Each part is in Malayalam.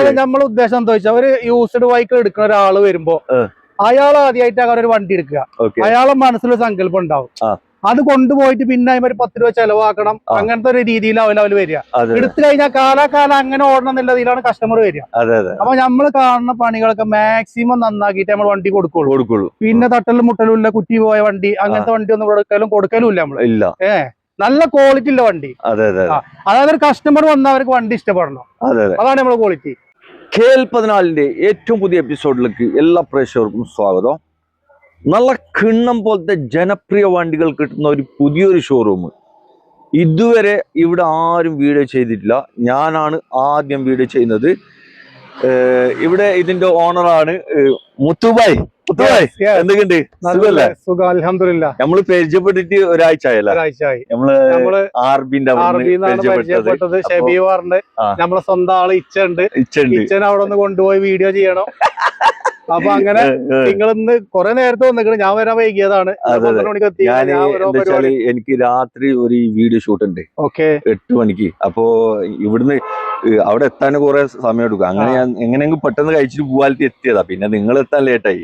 അതായത് നമ്മളെ ഉദ്ദേശം എന്താ വെച്ചാൽ ഒരു യൂസ്ഡ് വെഹിക്കിൾ എടുക്കുന്ന ഒരാള് വരുമ്പോ അയാൾ ആദ്യമായിട്ട് അങ്ങനെ ഒരു വണ്ടി എടുക്കുക. അയാളെ മനസ്സിലൊരു സങ്കല്പം ഉണ്ടാവും. അത് കൊണ്ടുപോയിട്ട് പിന്നെ അതിന് ഒരു 10 രൂപ ചെലവാക്കണം. അങ്ങനത്തെ ഒരു രീതിയിലാവില്ല അവര് വരിക. എടുത്തു കഴിഞ്ഞാൽ കാലാകാലം അങ്ങനെ ഓടണം എന്നുള്ളതിലാണ് കസ്റ്റമർ വരിക. അപ്പൊ നമ്മൾ കാണുന്ന പണികളൊക്കെ മാക്സിമം നന്നാക്കിയിട്ട് നമ്മൾ വണ്ടി കൊടുക്കുള്ളൂ. പിന്നെ തട്ടലും മുട്ടലും ഇല്ല, കുറ്റി പോയ വണ്ടി അങ്ങനത്തെ വണ്ടി ഒന്നും കൊടുക്കലും ഇല്ല നമ്മള്. നല്ല ക്വാളിറ്റി ഉള്ള വണ്ടി. അതായത് ഒരു കസ്റ്റമർ വന്നാൽ അവർക്ക് വണ്ടി ഇഷ്ടപ്പെടണം. അതാണ് നമ്മളെ ക്വാളിറ്റി. KL14 ഏറ്റവും പുതിയ എപ്പിസോഡിലേക്ക് എല്ലാ പ്രേക്ഷകർക്കും സ്വാഗതം. നല്ല കിണ്ണം പോലത്തെ ജനപ്രിയ വണ്ടികൾ കിട്ടുന്ന ഒരു പുതിയൊരു ഷോറൂം. ഇതുവരെ ഇവിടെ ആരും വീഡിയോ ചെയ്തിട്ടില്ല. ഞാനാണ് ആദ്യം വീഡിയോ ചെയ്യുന്നത്. ഇവിടെ ഇതിന്റെ ഓണറാണ് മുത്തുബായ്. എന്തൊക്കെയുണ്ട്? സുഖം, അൽഹംദുലില്ലാഹ്. നമ്മള് പരിചയപ്പെട്ടിട്ട് ഒരാഴ്ച ആയല്ലേ? നമ്മള് ആർബിന്റെ പരിചയപ്പെട്ടത്. ഷെബീവാറിന്റെ നമ്മളെ സ്വന്തം ആള് ഇച്ഛൻ അവിടെ ഒന്ന് കൊണ്ടുപോയി വീഡിയോ ചെയ്യണം. അപ്പൊ അങ്ങനെ നിങ്ങൾ ഇന്ന് കൊറേ നേരത്തെ വന്നിട്ട് ഞാൻ വരാൻ വൈകിയതാണ്. എനിക്ക് രാത്രി ഒരു വീഡിയോ ഷൂട്ട് ഉണ്ട് 8 മണിക്ക്. അപ്പോ ഇവിടുന്ന് അവിടെ എത്താൻ കുറെ സമയം എടുക്കും. അങ്ങനെ ഞാൻ എങ്ങനെയെങ്കിലും പെട്ടെന്ന് കഴിച്ചിട്ട് പോവാലിറ്റി എത്തിയതാ. പിന്നെ നിങ്ങൾ എത്താൻ ലേറ്റായി.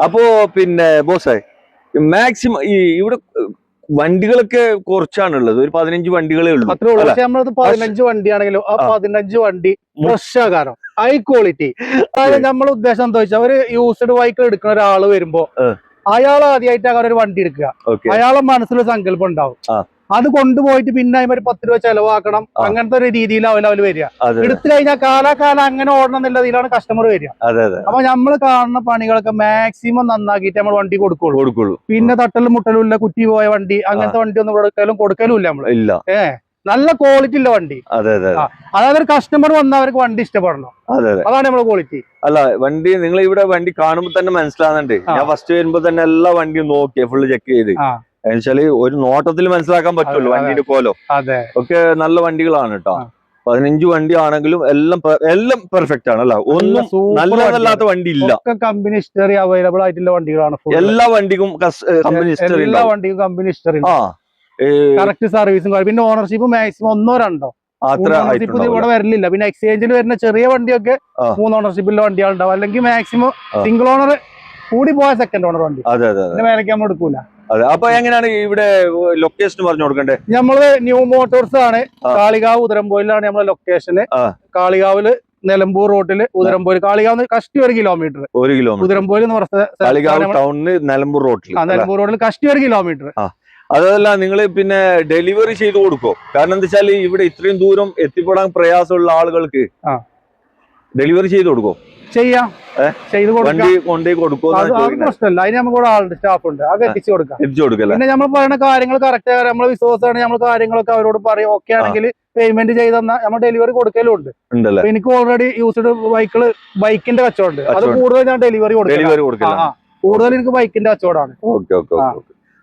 അപ്പോ പിന്നെ ബോസേ, മാക്സിമം ഈ ഇവിടെ വണ്ടികളൊക്കെ കുറച്ചാണുള്ളത്. ഒരു 15 വണ്ടികളേ ഉള്ളൂ. പക്ഷെ നമ്മളത് 15 വണ്ടിയാണെങ്കിലും ആ 15 വണ്ടി ഫ്രഷ് കാരണം ഹൈ ക്വാളിറ്റി. അതായത് നമ്മളെ ഉദ്ദേശം എന്താ വെച്ചാൽ ഒരു യൂസ്ഡ് വെഹിക്കിൾ എടുക്കുന്ന ഒരാള് വരുമ്പോ അയാൾ ആദ്യമായിട്ട് അങ്ങനെ ഒരു വണ്ടി എടുക്കുക. അയാളെ മനസ്സിലൊരു സങ്കല്പം ഉണ്ടാവും. അത് കൊണ്ടുപോയിട്ട് പിന്നെ അതിന് ഒരു 10 രൂപ ചെലവാക്കണം. അങ്ങനത്തെ ഒരു രീതിയിലാവില്ല അവര് വരിക. എടുത്തു കഴിഞ്ഞാൽ കാലാകാലം അങ്ങനെ ഓടണം എന്നുള്ളതിലാണ് കസ്റ്റമർ വരിക. അപ്പൊ നമ്മൾ കാണുന്ന പണികളൊക്കെ മാക്സിമം നന്നാക്കിയിട്ട് നമ്മൾ വണ്ടി കൊടുക്കുള്ളൂ. പിന്നെ തട്ടലും മുട്ടലും ഇല്ല, കുറ്റി പോയ വണ്ടി അങ്ങനത്തെ വണ്ടി ഒന്നും കൊടുക്കലും ഇല്ല നമ്മള്. നല്ല ക്വാളിറ്റി ഉള്ള വണ്ടി. അതായത് ഒരു കസ്റ്റമർ വന്നാൽ അവർക്ക് വണ്ടി ഇഷ്ടപ്പെടണം. അതാണ് നമ്മളെ ക്വാളിറ്റി. അല്ല, വണ്ടി നിങ്ങൾ ഇവിടെ വണ്ടി കാണുമ്പോൾ തന്നെ മനസ്സിലാകുന്നുണ്ട്. ഞാൻ ഫസ്റ്റ് വരുമ്പോ തന്നെ എല്ലാ വണ്ടിയും നോക്കിയ ഫുള്ള് ചെക്ക് ചെയ്ത്. എന്നുവെച്ചാല് ഒരു നോട്ടത്തിൽ മനസ്സിലാക്കാൻ പറ്റുള്ളൂ വണ്ടിയുടെ പോലോ. ഒക്കെ നല്ല വണ്ടികളാണ് കേട്ടോ. 15 വണ്ടി ആണെങ്കിലും എല്ലാം പെർഫെക്റ്റ് ആണ്. അല്ല, ഒന്നും നല്ലതല്ലാത്ത വണ്ടി ഇല്ല. കമ്പനി ഹിസ്റ്ററി അവൈലബിൾ ആയിട്ടുള്ള വണ്ടികളാണ്. എല്ലാ വണ്ടിക്കും കമ്പനി ഹിസ്റ്ററി. എല്ലാ വണ്ടിക്കും കമ്പനി ഹിസ്റ്ററി, കറക്റ്റ് സർവീസും. പിന്നെ ഓണർഷിപ്പ് മാക്സിമം 1 or 2 ഓണർഷിപ്പ് ഇവിടെ വരലില്ല. പിന്നെ എക്സ്ചേഞ്ചിൽ വരുന്ന ചെറിയ വണ്ടിയൊക്കെ 3 ഓണർഷിപ്പിലുള്ള വണ്ടികളുണ്ടാവും. അല്ലെങ്കിൽ മാക്സിമം സിംഗിൾ ഓണർ കൂടി പോയ സെക്കൻഡ് ഓണർ വണ്ടി. മേലേക്ക് നമ്മൾ എടുക്കൂല. അപ്പൊ എങ്ങനെയാണ് ഇവിടെ ലൊക്കേഷൻ പറഞ്ഞു കൊടുക്കണ്ടേ? നമ്മള് ന്യൂ മോട്ടോഴ്സ് ആണ്. കാളികാവ് ഉദരംപോയിലാണ് നമ്മളെ ലൊക്കേഷന്. കാളികാവില് നിലമ്പൂർ റോഡില് ഉദരംപോയിൽ. കാളികാവ് കഷ്ടി 1 കിലോമീറ്റർ. ഉദരംപോയിൽ എന്ന് പറഞ്ഞ നിലമ്പൂർ റോഡിൽ കഷ്ടി 1 കിലോമീറ്റർ. അതല്ല, നിങ്ങൾ പിന്നെ ഡെലിവറി ചെയ്ത് കൊടുക്കോ? കാരണം എന്താ വെച്ചാല് ഇവിടെ ഇത്രയും ദൂരം എത്തിപ്പെടാൻ പ്രയാസമുള്ള ആളുകൾക്ക് ഡെലിവറി ചെയ്ത് കൊടുക്കോ? ചെയ്യാം, ചെയ്ത് വണ്ടി കൊണ്ടുപോയി കൊടുക്കോ? പ്രശ്നമല്ല. അതിന് നമുക്ക് ആളുണ്ട്, സ്റ്റാഫ് ഉണ്ട്. അത് എത്തിച്ചു കൊടുക്കാം. പിന്നെ നമ്മൾ പറയുന്ന കാര്യങ്ങൾ കറക്റ്റ് നമ്മളെ വിശ്വാസമാണ്. നമ്മൾ കാര്യങ്ങളൊക്കെ അവരോട് പറയും. ഓക്കെ ആണെങ്കിൽ പേയ്മെന്റ് ചെയ്തെന്നാൽ നമ്മൾ ഡെലിവറി കൊടുക്കലും ഉണ്ട്. എനിക്ക് ഓൾറെഡി യൂസ്ഡ് ബൈക്കിന്റെ കച്ചവടം. അത് കൂടുതൽ ഞാൻ ഡെലിവറി കൊടുക്കാം. കൂടുതൽ എനിക്ക് ബൈക്കിന്റെ കച്ചവടമാണ്.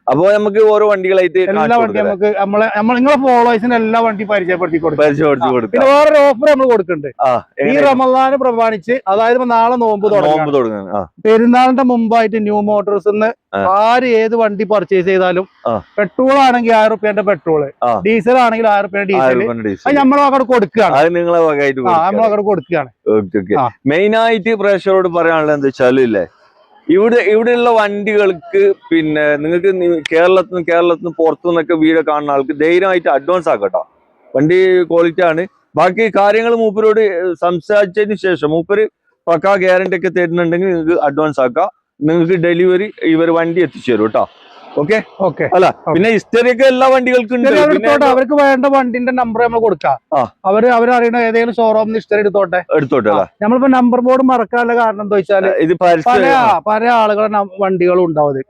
അപ്പൊ നമുക്ക് ഓരോ വണ്ടികളായിട്ട് എല്ലാ വണ്ടി നമുക്ക് നിങ്ങളെ ഫോളോവേഴ്സിന് എല്ലാ വണ്ടി പരിചയപ്പെടുത്തി കൊടുക്കും. പിന്നെ വേറൊരു ഓഫർ നമ്മൾ കൊടുക്കുന്നുണ്ട്. ഈ റമദാന് പ്രമാണിച്ച്, അതായത് നാളെ നോമ്പ് തുടങ്ങും. പെരുന്നാളിന്റെ മുമ്പായിട്ട് ന്യൂ മോട്ടോഴ്സ് ആര് ഏത് വണ്ടി പർച്ചേസ് ചെയ്താലും പെട്രോൾ ആണെങ്കിൽ 1000 രൂപയുടെ പെട്രോള്, ഡീസൽ ആണെങ്കിൽ 1000 രൂപയുടെ ഡീസൽ അത് നമ്മളവിടെ കൊടുക്കുകയാണ്. നമ്മളവിടെ കൊടുക്കുകയാണ്. മെയിൻ ആയിട്ട് പ്രേക്ഷകരോട് പറയാനുള്ളത് എന്താ വെച്ചാലും ഇല്ലേ, ഇവിടെയുള്ള വണ്ടികൾക്ക് പിന്നെ നിങ്ങൾക്ക് കേരളത്തിന് പുറത്തുനിന്നൊക്കെ വീഡിയോ കാണുന്ന ആൾക്ക് ധൈര്യമായിട്ട് അഡ്വാൻസ് ആക്കട്ടോ. വണ്ടി ക്വാളിറ്റി ആണ്. ബാക്കി കാര്യങ്ങൾ മൂപ്പരോട് സംസാരിച്ചതിന് ശേഷം മൂപ്പര് പക്കാ ഗ്യാരണ്ടി ഒക്കെ തരുന്നുണ്ടെങ്കിൽ നിങ്ങൾക്ക് അഡ്വാൻസ് ആക്കാം. നിങ്ങൾക്ക് ഡെലിവറി ഇവർ വണ്ടി എത്തിച്ചു തരും കേട്ടോ. ഓക്കെ. അല്ല, പിന്നെ ഹിസ്റ്ററി ഒക്കെ എല്ലാ വണ്ടികൾക്കും ഉണ്ട്. അവർക്ക് വേണ്ട വണ്ടിന്റെ നമ്പർ നമ്മൾ കൊടുക്കാം. അവരറിയണ ഏതെങ്കിലും ഷോറൂം ഹിസ്റ്ററി എടുത്തോട്ടെ. നമ്മളിപ്പോ നമ്പർ ബോർഡ് മറക്കാനുള്ള കാരണം എന്താ വെച്ചാല് ഇത് പല ആളുകളുടെ വണ്ടികളും ഉണ്ടാവും.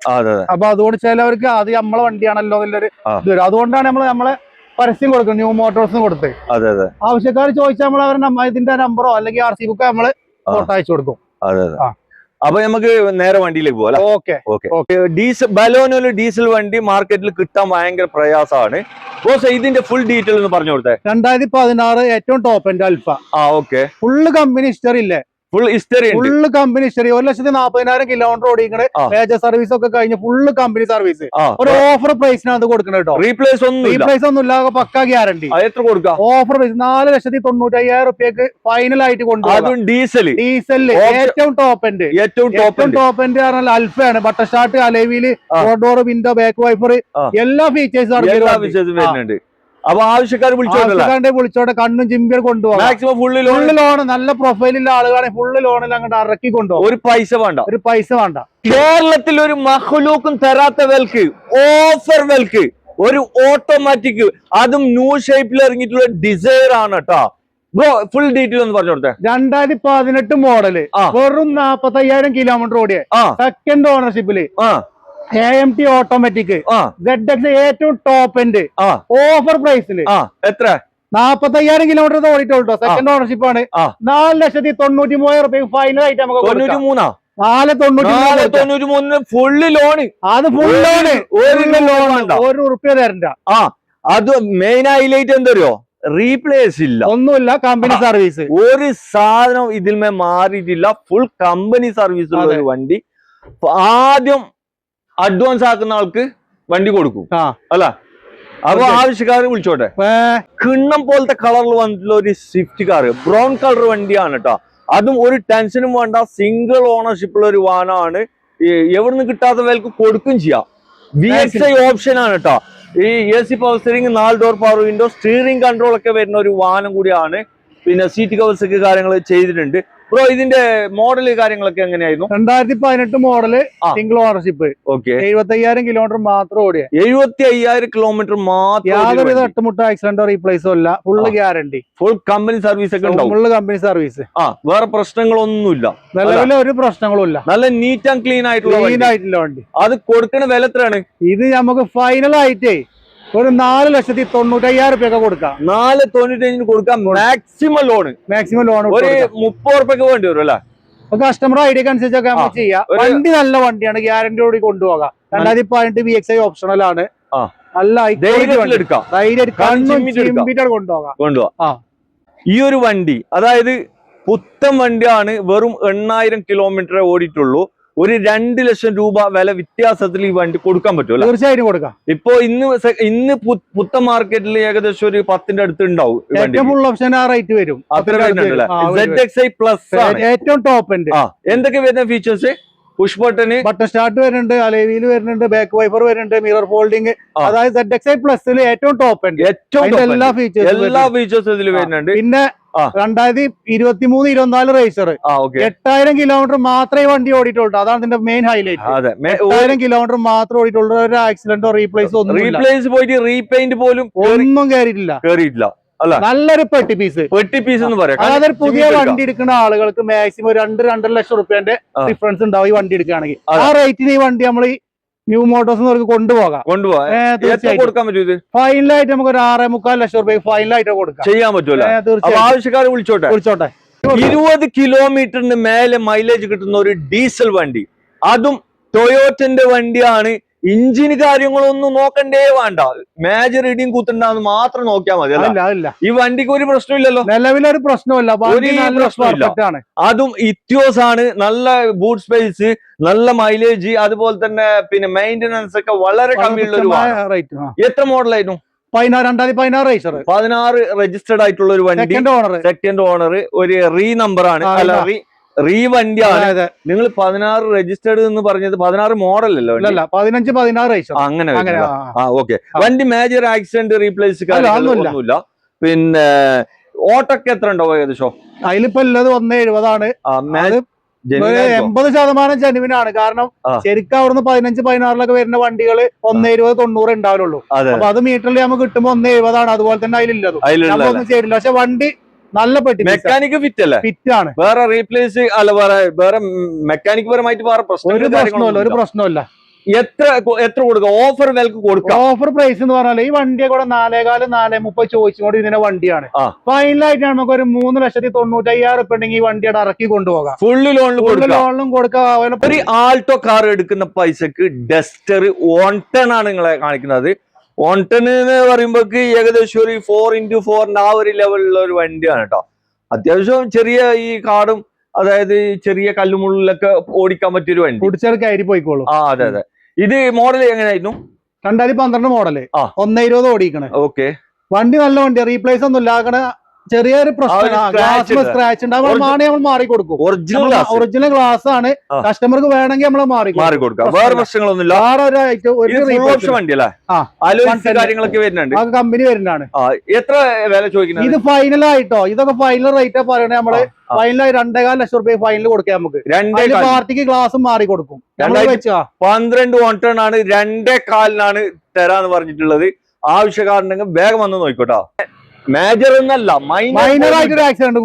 അപ്പൊ അതുകൊണ്ട് ചിലവർക്ക് അത് നമ്മളെ വണ്ടിയാണല്ലോ എന്നുള്ളൊരു ഇത് വരും. അതുകൊണ്ടാണ് നമ്മളെ പരസ്യം കൊടുക്കുന്നത്, ന്യൂ മോട്ടോഴ്സിന് കൊടുത്ത്. ആവശ്യക്കാർ ചോദിച്ചാൽ നമ്മൾ അവരുടെ ഇതിന്റെ നമ്പറോ അല്ലെങ്കിൽ RC ബുക്കോ നമ്മള് ഫോട്ടോ അയച്ചു കൊടുക്കും. അപ്പൊ നമുക്ക് നേരെ വണ്ടിയിലേക്ക് പോകാം. ബലോനോയില് ഡീസൽ വണ്ടി മാർക്കറ്റിൽ കിട്ടാൻ ഭയങ്കര പ്രയാസമാണ്. ഇതിന്റെ ഫുൾ ഡീറ്റെയിൽ ഒന്ന് പറഞ്ഞു കൊടുത്തേ. 2016 ഏറ്റവും top end alpha. Okay. Full company history ഇല്ലേ? ഫുൾ ഹിസ്റ്ററി ഉണ്ട്. Full company history. 1,40,000 കിലോമീറ്റർ ഓടിക്കണേ. മേജർ സർവീസ് ഒക്കെ കഴിഞ്ഞ് ഫുള്ള് കമ്പനി സർവീസ്. ഒരു ഓഫർ പ്രൈസിനാണ് അത് കൊടുക്കുന്നത് കേട്ടോ. റീപ്ലേസ് ഒന്നും ഇല്ല, പക്ക ഗ്യാരണ്ടി. എത്ര കൊടുക്കാം? ഓഫർ പ്രൈസ് 4,95,000 റുപ്യക്ക് ഫൈനൽ ആയിട്ട് കൊണ്ടുപോകും. ഡീസൽ ഏറ്റവും ടോപ്പ് എൻഡ്. ടോപ്പ് എൻഡ് പറഞ്ഞാൽ അൽഫയാണ്. Button start, alloy wheel, door, window, back wiper, എല്ലാ ഫീച്ചേഴ്സും വരുന്നുണ്ട്. അപ്പൊ ആവശ്യക്കാർ വിളിച്ചോട്ടെ, കണ്ണും ചിമ്പിയും കൊണ്ടുപോകാം. മാക്സിമം ഫുള്ള് ലോൺ, നല്ല പ്രൊഫൈലുള്ള ആളുകളെ ഫുള്ള് ലോണിൽ അങ്ങോട്ട് ഇറക്കി കൊണ്ടുപോകും. ഒരു പൈസ വേണ്ട. കേരളത്തിൽ ഒരു മഹ്ലൂക്കും തരാത്ത വിലക്ക്, ഓഫർ വിലക്ക് ഒരു ഓട്ടോമാറ്റിക്, അതും ന്യൂ ഷേപ്പിൽ ഇറങ്ങിയിട്ടുള്ള ഡിസൈർ ആണ് കേട്ടോ. ബ്രോ ഫുൾ ഡീറ്റെയിൽ ഒന്ന് പറഞ്ഞു കൊടുത്തേ. 2018 മോഡല്, വെറും 45,000 കിലോമീറ്റർ ഓടിയ, സെക്കൻഡ് ഓണർഷിപ്പില്, AMT ഓട്ടോമാറ്റിക്, ZX ഏറ്റവും ടോപ്പ് എൻഡ്, ഓഫർ പ്രൈസില്. എത്ര? 45,000 കിലോമീറ്റർ ഓടിയിട്ടുള്ളൂ. സെക്കൻഡ് ഓണർഷിപ്പ് ആണ്. 4,93,000 റുപ്യ ഫൈനൽ ആയിട്ട് നമുക്ക് 493 ഫുള്ള് ലോണ്. അത് ഫുൾ ലോണ്, ഒരു റുപ്യ തരണ്ട. അത് മെയിൻ ഹൈലൈറ്റ് എന്തോ റീപ്ലേസ് ഇല്ല, ഒന്നുമില്ല. കമ്പനി സർവീസ്, ഒരു സാധനം ഇതിൽ മാറിയിട്ടില്ല. ഫുൾ കമ്പനി സർവീസ് ഉള്ള ഒരു വണ്ടി. ആദ്യം അഡ്വാൻസ് ആക്കുന്ന ആൾക്ക് വണ്ടി കൊടുക്കും അല്ല. അപ്പൊ ആവശ്യക്കാർ വിളിച്ചോട്ടെ. കിണ്ണം പോലത്തെ കളറിൽ വന്നിട്ടുള്ള ഒരു സ്വിഫ്റ്റ് കാർ, ബ്രൗൺ കളർ വണ്ടിയാണ് കേട്ടോ. അതും ഒരു ടെൻഷനും വേണ്ട, സിംഗിൾ ഓണർഷിപ്പ് ഉള്ള ഒരു വാഹനമാണ്. എവിടുന്ന് കിട്ടാത്ത വിലക്ക് കൊടുക്കും ചെയ്യാം. VXI ഓപ്ഷൻ ആണ് കേട്ടോ. ഈ AC power steering, 4 door power window, steering control ഒക്കെ വരുന്ന ഒരു വാഹനം കൂടിയാണ്. പിന്നെ സീറ്റ് കവേഴ്സ് ഒക്കെ കാര്യങ്ങൾ ചെയ്തിട്ടുണ്ട്. ബ്രോ ഇതിന്റെ മോഡല് കാര്യങ്ങളൊക്കെ എങ്ങനെയായിരുന്നു? 2018 model, single ownership. Okay. 75,000 kilometre മാത്രം ഓടിയ. 75,000 കിലോമീറ്റർ മാത്രം. യാതൊരു തട്ടുമുട്ട ആക്സിഡന്റോ റീപ്ലേസോ ഇല്ല. Full guarantee, full company service ഒക്കെ ഉണ്ടാവും. Full company service. വേറെ പ്രശ്നങ്ങളൊന്നുമില്ല. നിലവിലെ ഒരു പ്രശ്നങ്ങളും ഇല്ല. നല്ല നീറ്റ് ആൻഡ് ക്ലീൻ ആയിട്ടുള്ള വണ്ടി. അത് കൊടുക്കുന്ന വില എത്രയാണ്? ഇത് നമുക്ക് ഫൈനൽ ആയിട്ടേ ഒരു 4,95,000 റുപ്യ കൊടുക്കാം. 4,95 കൊടുക്കാം. മാക്സിമം ലോൺ ഒരു 30 റുപ്യക്ക് വേണ്ടി വരും അല്ലെ? കസ്റ്റമർ ഐഡിയക്ക് അനുസരിച്ചൊക്കെ നമുക്ക് ചെയ്യാം. വണ്ടി നല്ല വണ്ടിയാണ്, ഗ്യാരണ്ടിയോട് കൊണ്ടുപോകാം. 2018 VXI ഓപ്ഷണൽ ആണ്. നല്ല കൊണ്ടുപോകാം. ഈ ഒരു വണ്ടി അതായത് പുത്തൻ വണ്ടിയാണ്. വെറും 8,000 കിലോമീറ്റർ ഓടിയിട്ടുള്ളൂ. ഒരു 2 ലക്ഷം രൂപ വില വ്യത്യാസത്തിൽ ഈ വണ്ടി കൊടുക്കാൻ പറ്റുമല്ലോ? തീർച്ചയായിട്ടും കൊടുക്കാം. ഇപ്പൊ ഇന്ന് പുത്തൻ മാർക്കറ്റിൽ ഏകദേശം ഒരു 10ന്റെ അടുത്ത് ഉണ്ടാവും. ഫുൾ ഓപ്ഷൻ ആ റേറ്റ് വരും. ZXI പ്ലസ് ഏറ്റവും ടോപ്പ് എൻഡ്. എന്തൊക്കെ വരുന്ന ഫീച്ചേഴ്സ്? പുഷ് ബട്ടൺ സ്റ്റാർട്ട് വരുന്നുണ്ട്, അലവിയിൽ വരുന്നുണ്ട്, ബാക്ക് വൈപ്പർ വരുന്നുണ്ട്, മിറർ ഫോൾഡിംഗ്. അതായത് ZXI പ്ലസിൽ ഏറ്റവും ടോപ്പ് എൻഡ്, എല്ലാ ഫീച്ചേഴ്സും ഇതിൽ വരുന്നുണ്ട്. പിന്നെ 2023-24 റേസർ 8,000 കിലോമീറ്റർ മാത്രമേ വണ്ടി ഓടിയിട്ടുള്ളൂ. അതാണ് ഇതിന്റെ മെയിൻ ഹൈലൈറ്റ്. 8,000 കിലോമീറ്റർ മാത്രം ഓടിയിട്ടുള്ളൂ. ഒരു ആക്സിഡന്റോ റീപ്ലേസ് പോയിട്ട് റീപെയിന്റ് പോലും ഒന്നും കയറിയിട്ടില്ല. നല്ലൊരു പെട്ടി പീസ് എന്ന് പറയാം. അതായത് പുതിയ വണ്ടി എടുക്കുന്ന ആളുകൾക്ക് മാക്സിമം 2-2.5 ലക്ഷം റുപ്യന്റെ ഡിഫറൻസ് ഉണ്ടാവും ഈ വണ്ടി എടുക്കുകയാണെങ്കിൽ. ആ റേറ്റിന് ഈ വണ്ടി നമ്മൾ ന്യൂ മോട്ടോഴ്സ് കൊണ്ടുപോകാം. ഫൈനലായിട്ട് നമുക്ക് ഒരു 6.25 ലക്ഷം റുപ്യ ഫൈനലായിട്ട് കൊടുക്കാം, ചെയ്യാൻ പറ്റുമല്ലോ. ആവശ്യക്കാർ വിളിച്ചോട്ടെ. 20 കിലോമീറ്ററിന് മേലെ മൈലേജ് കിട്ടുന്ന ഒരു ഡീസൽ വണ്ടി, അതും ടൊയോറ്റന്റെ വണ്ടിയാണ്. ഇഞ്ചിന് കാര്യങ്ങളൊന്നും നോക്കണ്ടേ വേണ്ട. മേജർ ഇടിയും കുത്തുണ്ടാന്ന് മാത്രം നോക്കിയാൽ മതി. ഈ വണ്ടിക്ക് ഒരു പ്രശ്നമില്ലല്ലോ, നിലവിലൊരു പ്രശ്നമില്ല. അതും ഇത്യോസ് ആണ്. നല്ല ബൂട്ട് സ്പേസ്, നല്ല മൈലേജ്, അതുപോലെ തന്നെ പിന്നെ മെയിന്റനൻസ് ഒക്കെ വളരെ കമ്മിയുള്ള ഒരു റേറ്റ്. എത്ര മോഡലായിരുന്നു? 2016 റേസർ, 16 രജിസ്റ്റേർഡ് ആയിട്ടുള്ള ഒരു വണ്ടി. സെക്കൻഡ് ഓണർ, ഒരു റീ നമ്പർ ആണ്, അല്ല റീ വണ്ടിയാണ്. നിങ്ങൾ 16 രജിസ്റ്റേർഡ് എന്ന് പറഞ്ഞത് 16 മോഡൽ അല്ലോ? 15-16 റേസർ. അങ്ങനെ ഓക്കെ. വണ്ടി മേജർ ആക്സിഡന്റ് റീപ്ലേസ് ഒന്നുമില്ല. പിന്നെ ഓട്ടൊക്കെ എത്ര ഉണ്ടാവും ഏകദേശം? അതിലിപ്പോ ഉള്ളത് 170 ആണ്. 80% ജെനുവിനാണ്. കാരണം ശരിക്കും അവിടുന്ന് 15-16 വരുന്ന വണ്ടികൾ 170-90 ഉണ്ടാവുള്ളൂ. അപ്പൊ അത് മീറ്ററിൽ നമുക്ക് കിട്ടുമ്പോ 170 അതുപോലെ തന്നെ അതിലുള്ളതും ഒന്നും ചെയ്തില്ല. പക്ഷെ വണ്ടി നല്ല പെട്ടി, മെക്കാനിക് ഫിറ്റ് അല്ലേ? ഫിറ്റ് ആണ്. വേറെ റീപ്ലേസ് അല്ല, വേറെ മെക്കാനിക് പരമായിട്ട് വേറെ ഒരു പ്രശ്നമില്ല. എത്ര കൊടുക്കാം? ഓഫർ വിലക്ക് കൊടുക്കാം. ഓഫർ പ്രൈസ് എന്ന് പറഞ്ഞാൽ ഈ വണ്ടിയെ കൂടെ 4,430 ചോദിച്ചുകൊണ്ട് ഇതിന്റെ വണ്ടിയാണ്. ഫൈനലായിട്ട് നമുക്ക് ഒരു 3,95,000 റുപ്യ ഉണ്ടെങ്കിൽ ഈ വണ്ടിയുടെ ഇറക്കി കൊണ്ടുപോകാം. ഫുള്ള് ലോണിലും കൊടുക്കാം. ഒരു ആൾട്ടോ കാർ എടുക്കുന്ന പൈസക്ക് ഡസ്റ്റർ 110 ആണ് നിങ്ങളെ കാണിക്കുന്നത്. 110 എന്ന് പറയുമ്പോ ഏകദേശം ഒരു 4x4 ആ ഒരു ലെവലിലുള്ള ഒരു വണ്ടിയാണ് കേട്ടോ. അത്യാവശ്യം ചെറിയ ഈ കാർഡും അതായത് ചെറിയ കല്ലുമുള്ളിലൊക്കെ ഓടിക്കാൻ പറ്റിയൊരു വണ്ടി. കുടിച്ചേർ കയറി പോയിക്കോളൂ. ആ അതെ അതെ. ഇത് മോഡൽ എങ്ങനെയായിരുന്നു? 2012 മോഡല്, 120 ഓടിക്കണേ. ഓക്കെ. വണ്ടി നല്ല വണ്ടി, റീപ്ലേസ് ഒന്നും ഇല്ല. അങ്ങനെ ചെറിയൊരു പ്രശ്നം സ്ക്രാച്ച് ഉണ്ട്, നമ്മൾ മാറി കൊടുക്കും. ഒറിജിനൽ ഗ്ലാസ് ആണ്, കസ്റ്റമർക്ക് വേണമെങ്കിൽ നമ്മൾ മാറി കൊടുക്കാം. വേറെ പ്രശ്നങ്ങളൊന്നുമില്ല. കമ്പനി വരുന്നതാണ്. എത്ര വില ചോദിക്കുന്നത്? ഇത് ഫൈനൽ ആയിട്ടോ, ഇതൊക്കെ ഫൈനൽ റേറ്റ് പറയണേ. നമ്മള് ഫൈനലായി 2.25 ലക്ഷം രൂപ ഫൈനൽ കൊടുക്കാം. നമുക്ക് പാർട്ടിക്ക് ഗ്ലാസും മാറി കൊടുക്കും. 12 1 ടൺ ആണ്, 2.25 തരാന്ന് പറഞ്ഞിട്ടുള്ളത്. ആവശ്യക്കാരുണ്ടെങ്കിൽ വേഗം വന്ന് നോക്കോട്ടോ. മേജർ ഒന്നല്ല, മൈനർ ആയിട്ടൊരു ആക്സിഡന്റ്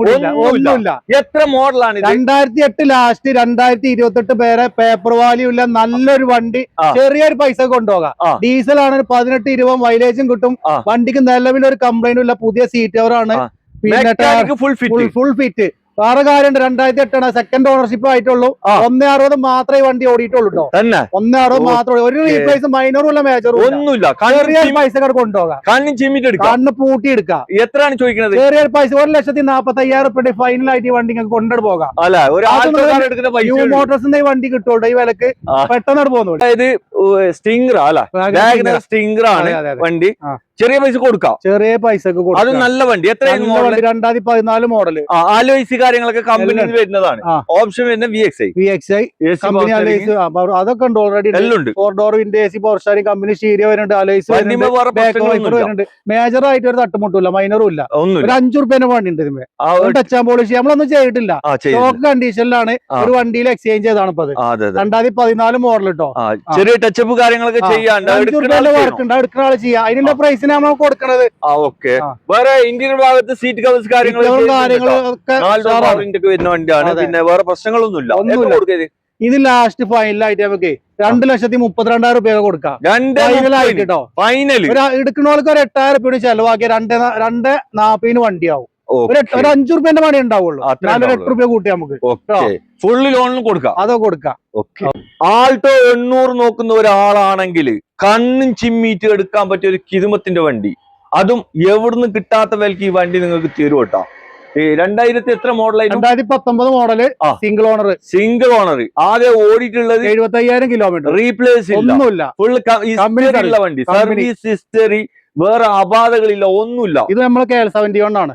ഒന്നുമില്ല. എത്ര മോഡലാണ്? 2008 ലാസ്റ്റ് 2028 പേരെ പേപ്പർ വാല്യൂ ഇല്ല, നല്ലൊരു വണ്ടി. ചെറിയൊരു പൈസ കൊണ്ടുപോകാം. ഡീസൽ ആണ്, 18-20 മൈലേജും കിട്ടും. വണ്ടിക്ക് നിലവിലൊരു കംപ്ലൈന്റും ഇല്ല. പുതിയ സീറ്റ് കവറാണ്, പിന്നെ ഫുൾ ഫിറ്റ്. വേറെ കാര്യമുണ്ട്, 2008 സെക്കൻഡ് ഓണർഷിപ്പ് ആയിട്ടുള്ളൂ. 160 മാത്രമേ വണ്ടി ഓടിയിട്ടുള്ളൂ കേട്ടോ. 160 മാത്രമേ. ഒരു റീപ്ലേസ് മൈനറും ഇല്ല, മേജറും ഒന്നുമില്ല. ചെറിയ പൈസ കൊണ്ടുപോകാം, കണ്ണ് പൂട്ടി എടുക്കാം. എത്രയാണ് ചോദിക്കുന്നത്? ചെറിയ പൈസ 1,45,000 രൂപ ഫൈനൽ ആയിട്ട് ഈ വണ്ടി കൊണ്ടു പോകാം. ന്യൂ മോട്ടോഴ്സിന്റെ വണ്ടി കിട്ടുള്ളൂ ഈ വിലക്ക്, പെട്ടെന്ന് പോകുന്നു. അതായത് സ്റ്റിംഗർ സ്റ്റിംഗർ ആണ് വണ്ടി. ചെറിയ പൈസ കൊടുക്കാം, ചെറിയ പൈസക്ക് കൊടുക്കാം. അത് നല്ല വണ്ടി. എത്ര? 2014 മോഡല്. ആലോചിച്ച് കാര്യങ്ങളൊക്കെ കമ്പനി വരുന്നതാണ്. ഓപ്ഷൻ വരുന്ന VXI അതൊക്കെ ഉണ്ട് already. 4 door window AC power steering company stereo വരുന്നുണ്ട്. വരുന്നുണ്ട്. മേജർ ആയിട്ട് ഒരു തട്ടുമുട്ടില്ല, മൈനറും ഇല്ല. ഒരു 5 രൂപേന്റെ വണ്ടി ഉണ്ട്. ടച്ച് ആൻഡ് പോളിഷ് നമ്മളൊന്നും ചെയ്തിട്ടില്ല. സ്റ്റോക്ക് കണ്ടീഷനിലാണ് ഒരു വണ്ടിയിൽ എക്സ്ചേഞ്ച് ചെയ്താണ് ഇപ്പൊ. 2014 മോഡൽ കേട്ടോ. ചെറിയ ടച്ചപ്പ് കാര്യങ്ങളൊക്കെ ചെയ്യാൻ വർക്ക് ഉണ്ട്, എടുക്കുന്ന ആള് ചെയ്യാം. അതിനുള്ള പ്രൈസിന് നമ്മൾ കൊടുക്കണത്. വേറെ ഇന്ത്യൻ ഭാഗത്ത് സീറ്റ് കവേഴ്സ് കാര്യങ്ങളൊക്കെ വരുന്ന വണ്ടിയാണ്. പിന്നെ വേറെ പ്രശ്നങ്ങളൊന്നുമില്ല. ഇത് ലാസ്റ്റ് ഫൈനലായിട്ട് നമുക്ക് 2,32,000 രൂപ കൊടുക്കാം. കേട്ടോ. എടുക്കുന്നവർക്ക് ഒരു 8,000 രൂപ ചെലവാക്കിയ 2,40,000 വണ്ടിയാവും. ഒരു 5 രൂപേന്റെ പണി ഉണ്ടാവുള്ളൂ. 8 രൂപ കൂട്ടി നമുക്ക് ഫുള്ള് ലോണിന് കൊടുക്കാം. അതോ കൊടുക്കാം. ആൾട്ടോ 800 നോക്കുന്ന ഒരാളാണെങ്കിൽ കണ്ണും ചിമ്മീറ്റ് എടുക്കാൻ പറ്റിയ ഒരു കിതുമത്തിന്റെ വണ്ടി, അതും എവിടുന്ന് കിട്ടാത്ത വിലക്ക് ഈ വണ്ടി നിങ്ങൾക്ക് തരും കേട്ടോ. 2000 എത്ര മോഡലായിരുന്നു? 2019 മോഡല്, സിംഗിൾ ഓണർ. ആദ്യം ഓടിയിട്ടുള്ളത് 75,000 കിലോമീറ്റർ. റീപ്ലേസ് ഒന്നുമില്ല, ഫുൾ കമ്പനിയുള്ള വണ്ടി. സർവീസ് ഹിസ്റ്ററി, വേറെ അപാധകളില്ല, ഒന്നുമില്ല. ഇത് നമ്മള് KL71 ആണ്.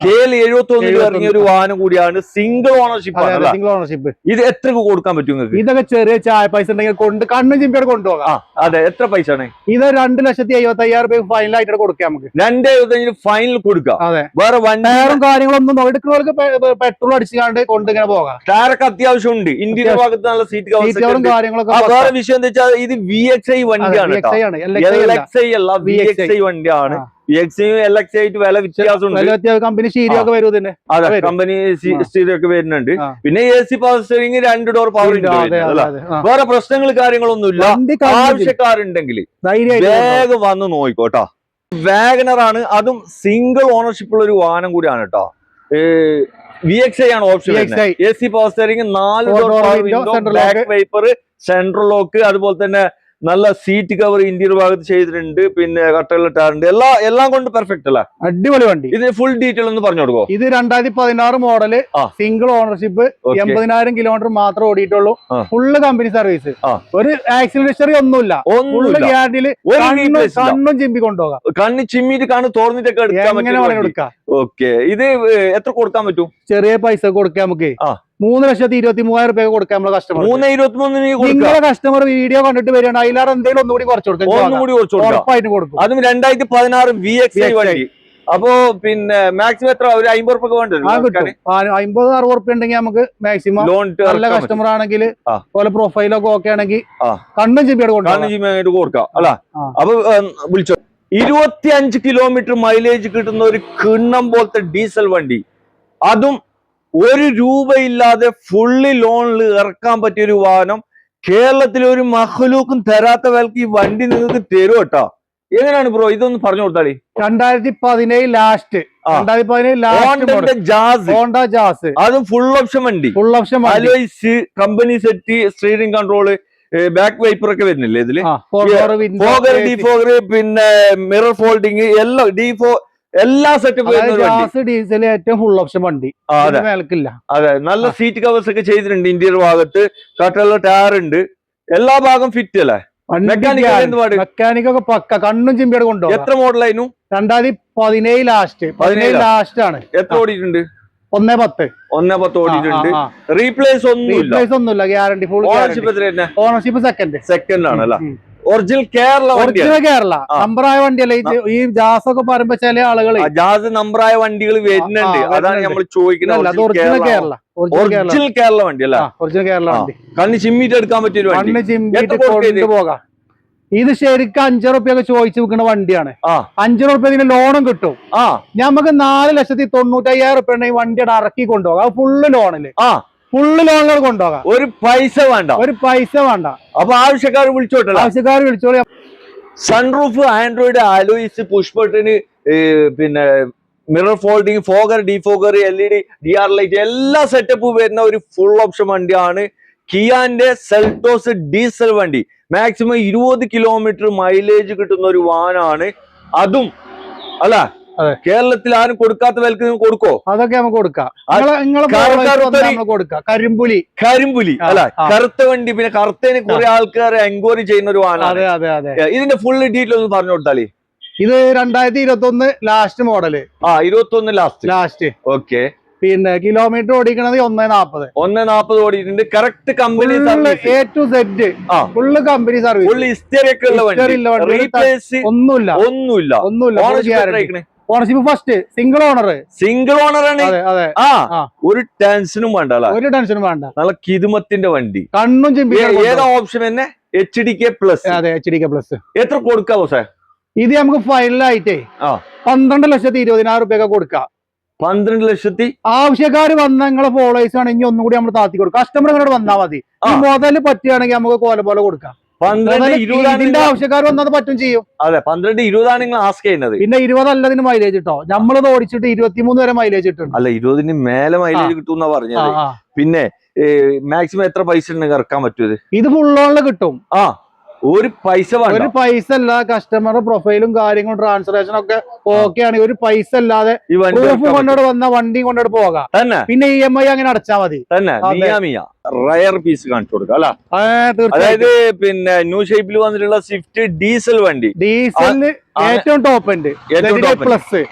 KL71 ഇറങ്ങിയ ഒരു വാഹനം കൂടിയാണ്. Single ownership. ഇത് എത്ര കൊടുക്കാൻ പറ്റും നിങ്ങൾക്ക്? ഇതൊക്കെ ചെറിയ ചായ പൈസ ഉണ്ടെങ്കിൽ കണ്ണും ചിമ്പിയോട് കൊണ്ടുപോകാം. അതെ. എത്ര പൈസ ആണ്? ഇത് 2,75,000 രൂപ ഫൈനൽ ആയിട്ട് കൊടുക്കാം. നമുക്ക് 2,75,000 ഫൈനൽ കൊടുക്കാം. അതെ. വേറെ ടയറും കാര്യങ്ങളൊന്നും എടുക്കുന്നവർക്ക് പെട്രോൾ അടിച്ചുകൊണ്ട് കൊണ്ടിങ്ങനെ പോകാം. ടയറൊക്കെ അത്യാവശ്യം ഉണ്ട്. ഇന്ത്യയുടെ ഭാഗത്ത് നല്ല സീറ്റ് കാര്യങ്ങളൊക്കെ. വേറെ വിഷയം എന്താ വെച്ചാൽ ഇത് VXI വണ്ടിയാണ്, LXI അല്ല, VXI വണ്ടിയാണ്. LXI ആയിട്ട് വില വ്യത്യാസമുണ്ട്. കമ്പനി സ്റ്റീരിയോ ഒക്കെ വരും ഇതിന്. അതെ, കമ്പനി സ്റ്റീരിയോ ഒക്കെ വരുന്നുണ്ട്. പിന്നെ AC power steering, 2 door power. വേറെ പ്രശ്നങ്ങൾ കാര്യങ്ങളൊന്നുമില്ല. ആവശ്യക്കാരുണ്ടെങ്കിൽ വേഗം വന്ന് നോക്കിക്കോട്ടോ. വാഗണർ ആണ്, അതും സിംഗിൾ ഓണർഷിപ്പ് ഉള്ള ഒരു വാഹനം കൂടിയാണ് കേട്ടോ. VXI ആണ് option. AC power steering, 4 door power window, back wiper, central lock, അതുപോലെ തന്നെ നല്ല സീറ്റ് കവർ ഇന്ത്യൻ ഭാഗത്ത് ചെയ്തിട്ടുണ്ട്. പിന്നെ കട്ടയുള്ള ടയറുണ്ട്. എല്ലാം കൊണ്ട് പെർഫെക്റ്റ് അല്ല, അടിപൊളി വണ്ടി. ഇത് ഫുൾ ഡീറ്റെയിൽ ഒന്ന് പറഞ്ഞു കൊടുക്കോ? ഇത് 2016 മോഡല്, സിംഗിൾ ഓണർഷിപ്പ്, 80,000 കിലോമീറ്റർ മാത്രമേ ഓടിയിട്ടുള്ളൂ. ഫുള്ള് കമ്പനി സർവീസ്, ഒരു ആക്സിഡന്റ് ഹിസ്റ്ററി ഒന്നുമില്ല. കണ്ണും ചിമ്പി കൊണ്ടുപോകാം. കണ്ണ് ചിമ്മിട്ട് കണ്ണ് തോർന്നിട്ടൊക്കെ എടുക്കാം. ഓക്കെ. ഇത് എത്ര കൊടുക്കാൻ പറ്റും? ചെറിയ പൈസ കൊടുക്കാം നമുക്ക്. 3,23,000 രൂപ കൊടുക്കാം നമ്മളെ കസ്റ്റമർ. 3,23,000 കസ്റ്റമർ വീഡിയോ കണ്ടിട്ട് വരികയാണ്. അതിലാറ് എന്തെങ്കിലും ഒന്നുകൂടി കുറച്ച് കൊടുക്കും. അതും 2016 VXI വണ്ടി. അപ്പൊ പിന്നെ മാക്സിമം എത്ര? ഒരു 50 രൂപ വേണ്ടി 50-60 രൂപ ഉണ്ടെങ്കിൽ നമുക്ക് മാക്സിമം ലോൺ. നല്ല കസ്റ്റമർ ആണെങ്കിൽ പോലെ പ്രൊഫൈലൊക്കെ ഓക്കെ ആണെങ്കിൽ കണ്ണും ജിമ്മിയോട് കൊടുക്കാം അല്ല. അപ്പൊ വിളിച്ചോ. 25 കിലോമീറ്റർ മൈലേജ് കിട്ടുന്ന ഒരു കിണ്ണം പോലത്തെ ഡീസൽ വണ്ടി, അതും 1 രൂപയില്ലാതെ ഫുള്ളി ലോണിൽ ഇറക്കാൻ പറ്റിയ ഒരു വാഹനം കേരളത്തിലെ ഒരു മഹ്ലൂക്കും തരാത്ത വിലക്ക് ഈ വണ്ടി നിങ്ങൾക്ക് തരും കേട്ടോ. എങ്ങനെയാണ് ബ്രോ ഇതൊന്ന് പറഞ്ഞു കൊടുത്താളി? 2017 ലാസ്റ്റ്, 2017 ഹോണ്ട ജാസ്, അതും ഫുൾ ഓപ്ഷൻ വണ്ടി. Alloys, company set, steering control, back wiper ഒക്കെ വരുന്നില്ലേ ഇതില്, ഫോഗർ, ഡിഫോഗർ, പിന്നെ മിറർ ഫോൾഡിങ് എല്ലാം, എല്ലാ സെറ്റപ്പ് ഗ്യാസ് ഡീസൽ ഏറ്റവും ഫുൾ ഓപ്ഷൻ വണ്ടി. മേൽക്കില്ല. അതെ, നല്ല സീറ്റ് കവേഴ്സ് ഒക്കെ ചെയ്തിട്ടുണ്ട്. ഇന്റീരിയർ ഭാഗത്ത് കട്ടുള്ള ടയർ ഉണ്ട്, എല്ലാ ഭാഗം ഫിറ്റ് അല്ലേ? മെക്കാനിക് ഒക്കെ പക്ക, കണ്ണും ചിമ്പിയോട് കൊണ്ടുപോകും. എത്ര മോഡലായിരുന്നു? 2017 ലാസ്റ്റ് ആണ്. എത്ര ഓടിയിട്ടുണ്ട്? 110 ഓടിയിട്ടുണ്ട്. റീപ്ലേസ് ഒന്നുമില്ല, ഗ്യാരണ്ടി ഫുൾ. ഓണർഷിപ്പ് സെക്കൻഡ് ആണല്ലേ? ഒറിജിനൽ കേരള നമ്പറായ വണ്ടിയല്ലേ ഈ ജാസ് ഒക്കെ പറയുമ്പോ ചില ആളുകൾ ജാസ് നമ്പറായ വണ്ടികൾ വരുന്നുണ്ട്. അതാണ് നമ്മൾ ചോദിക്കുന്നത്. ഒറിജിനൽ കേരള വണ്ടി അല്ല? ഒറിജിനൽ കേരള വണ്ടി. കണ്ണ് ചിമ്മിട്ട് എടുക്കാൻ പറ്റിയ കൊണ്ടുപോകാം. ഇത് ശരിക്കും 5 റുപ്യൊക്കെ ചോദിച്ചു വെക്കുന്ന വണ്ടിയാണ്. 5 റുപ്യ ഇതിന് ലോണും കിട്ടും. നമുക്ക് 4,95,000 റുപ്യ ഉണ്ടെങ്കിൽ വണ്ടിയുടെ ഇറക്കി കൊണ്ടുപോകാം. അത് ഫുള്ള് ലോണില്, ഫുള്ള് ലോണുകൾ കൊണ്ടുപോകാം. ഒരു പൈസ വേണ്ട. അപ്പൊ ആവശ്യക്കാർ വിളിച്ചോളി. സൺറൂഫ്, ആൻഡ്രോയിഡ്, ആലോയിസ്, പുഷ് ബട്ടന്, പിന്നെ mirror folding, Bhogar, defogger, LED, DR light, എല്ലാ സെറ്റപ്പും വരുന്ന ഒരു ഫുൾ ഓപ്ഷൻ വണ്ടിയാണ് കിയാന്റെ സെൽറ്റോസ് ഡീസൽ വണ്ടി. മാക്സിമം 20 കിലോമീറ്റർ മൈലേജ് കിട്ടുന്ന ഒരു വാഹനമാണ്. അതും അല്ല കേരളത്തിൽ ആരും കൊടുക്കാത്ത വിലക്ക് നിങ്ങൾ കൊടുക്കോ? അതൊക്കെ നമുക്ക് കൊടുക്കാം. കരിമ്പുലി അല്ല, കറുത്ത വണ്ടി. പിന്നെ കറുത്തതിന് കുറെ ആൾക്കാർ എൻക്വയറി ചെയ്യുന്ന ഒരു വാഹനമാണ്. ഇതിന്റെ ഫുള്ള് ഡീറ്റെയിൽ ഒന്ന് പറഞ്ഞു കൊടുത്താലേ. ഇത് 2021 ലാസ്റ്റ് മോഡല്. 21 ലാസ്റ്റ്. ഓക്കെ. പിന്നെ കിലോമീറ്റർ ഓടിക്കണത് 140 ഓടിയിട്ടുണ്ട്. Correct company A to Z full company service. ഒന്നുമില്ല. ഓണർഷിപ്പ് ഫസ്റ്റ് സിംഗിൾ ഓണർ ആണ്. ഒരു ടെൻഷനും വേണ്ട. നല്ല കിതുമത്തിന്റെ വണ്ടി, കണ്ണും ചിമ്പി. ഏതാ ഓപ്ഷൻ തന്നെ? HDK+. അതെ, HDK+. എത്ര കൊടുക്കാവോ സാർ? ഇത് നമുക്ക് ഫൈനലായിട്ടേ 12,20,000 റുപ്യൊക്കെ കൊടുക്കാം. 12,00,000. ആവശ്യക്കാര് വന്ന നിങ്ങളെ ഫോളോവേഴ്സ് ആണെങ്കിൽ ഒന്നും കൂടി നമ്മൾ താത്തി കൊടുക്കാം. കസ്റ്റമർ ഇങ്ങോട്ട് വന്നാൽ മതി. ഈ മുതല് പറ്റുകയാണെങ്കിൽ നമുക്ക് കോല പോലെ കൊടുക്കാം. 12-20 ആവശ്യക്കാർ വന്നത് പറ്റും ചെയ്യും. അതെ, 12-20 നിങ്ങൾ ആസ്ക് ചെയ്യുന്നത്. പിന്നെ 20 അല്ലതിന് മൈലേജ് കിട്ടോ. നമ്മളത് ഓടിച്ചിട്ട് 23 വരെ മൈലേജ് കിട്ടും. അല്ല, 20 മേലെ മൈലേജ് കിട്ടും പറഞ്ഞത്. പിന്നെ മാക്സിമം എത്ര പൈസ ഉണ്ടെങ്കിൽ ഇറക്കാൻ പറ്റും? ഇത് ഫുൾ ഓണില് കിട്ടും. ഒരു പൈസ അല്ല. കസ്റ്റമർ പ്രൊഫൈലും കാര്യങ്ങളും ട്രാൻസ്ലേഷൻ ഒക്കെ ഓക്കെ ആണ്. ഒരു പൈസ അല്ലാതെ കൊണ്ടോട് വന്ന വണ്ടി കൊണ്ടോട് പോകാം. പിന്നെ EMI അങ്ങനെ അടച്ചാൽ മതി. റയർ പീസ് കാണിച്ചു കൊടുക്കാം അല്ല? അതായത് പിന്നെ ന്യൂ ഷേപ്പിൽ വന്നിട്ടുള്ള സ്വിഫ്റ്റ് ഡീസൽ വണ്ടി. ഡീസലിന് ഏറ്റവും ടോപ്പ് ഉണ്ട്. പ്ലസ്